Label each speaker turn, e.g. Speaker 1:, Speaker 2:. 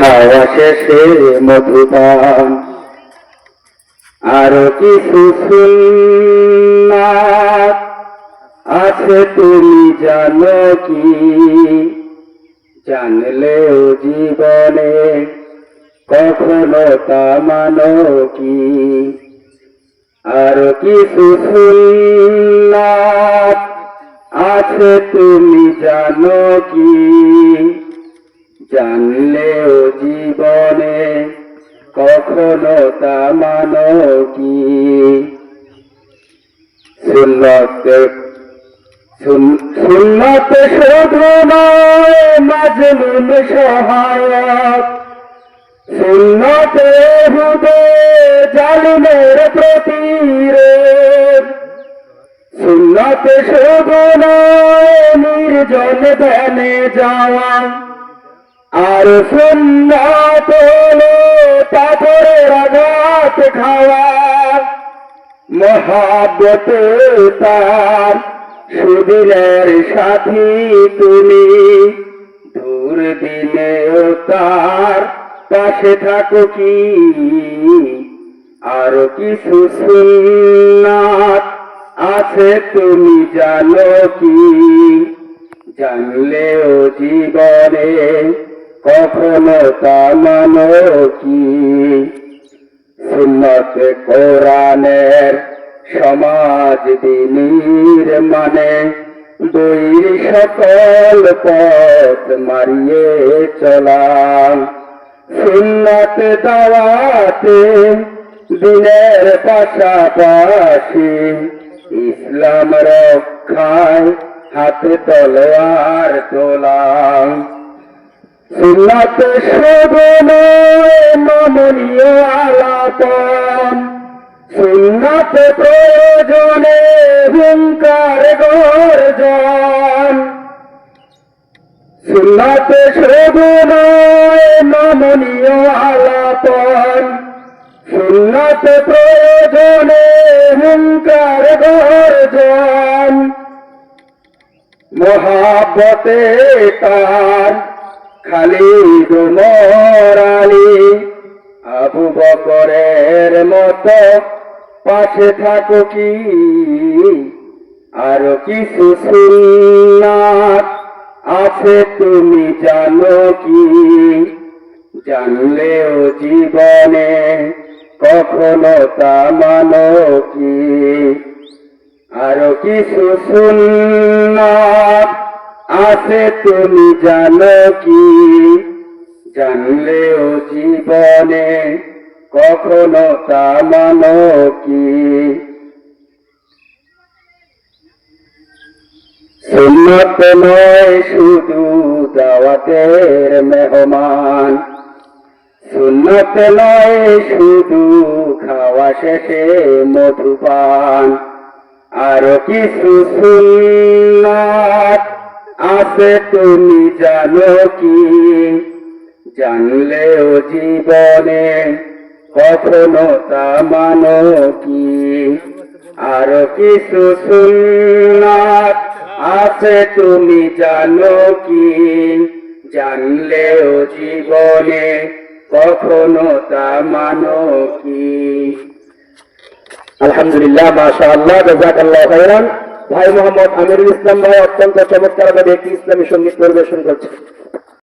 Speaker 1: খাওয়া শেষে মধুপান আরো কিছু সুন্নাত আছে তুমি জানো কি? জানলেও জীবনে কখনো তা মানো কি? আরো কিছু সুন্নাত আছে তুমি জানো কি? জানলেও জীবনে কখনো তা মানো কি? সুন্নাতে শুধু নয় মাজলুম সহায়ক, সুন্নাতে হুদে জালিমের প্রতিরোধ, সুন্নাতে শুধু নয় নির্জন ধ্যানে যাওয়া, আর সুন্নাত হলো পাথরের আঘাত খাওয়া। মহাব্বতে তার সুদিনের সাথী তুমি, দুর্দিনেও তার পাশে থাকো কি? আরো কিছু সুন্নাত আছে তুমি জানো কি? জানলেও জীবনে কখনো তা মানো কি? সুন্নাত কোরআনের সমাজ দিনীর মানে বৈর সকল পথ মারিয়ে চলা। সুন্নাত দাওয়াতে দিনের পাশাপাশি ইসলাম রক্ষায় হাতে তলোয়ার তোলা। সুন্নাত শুধু নয় নমনীয় আলাপন, সুন্নাত প্রয়োজনে হুঙ্কার গর্জন। সুন্নাত শুধু নয় নমনীয় আলাপন, সুন্নাত প্রয়োজনে হুঙ্কার গর্জন। মহাব্বতে তার খালিদ ওমর আলী আবু বকরের মতো পাশে থাকো কি? আরো কিছু সুন্নাত আছে তুমি জানো কি? জানলেও জীবনে কখনো তা মানো কি? আরো কিছু সুন্নাত আছে তুমি জানো কি? জানলেও জীবনে কখনো তা মানো কি? সুন্নাত নয় শুধু দাওয়াতের মেহমান, সুন্নাত নয় শুধু খাওয়া শেষে মধুপান। আরো কিছু সুন্নাত আছে তুমি জানো কি? জানলেও জীবনে কখনো তা মানো কি? আরো কিছু সুন্নাত আছে তুমি জানো কি? জানলেও জীবনে কখনো তা মানো কি? আলহামদুলিল্লাহ, মাশাআল্লাহ, জাযাকাল্লাহু খাইরান। ভাই মোহাম্মদ আমিরুল ইসলাম ভাই অত্যন্ত চমৎকার ভাবে একটি ইসলামী সঙ্গীত পরিবেশন করছে।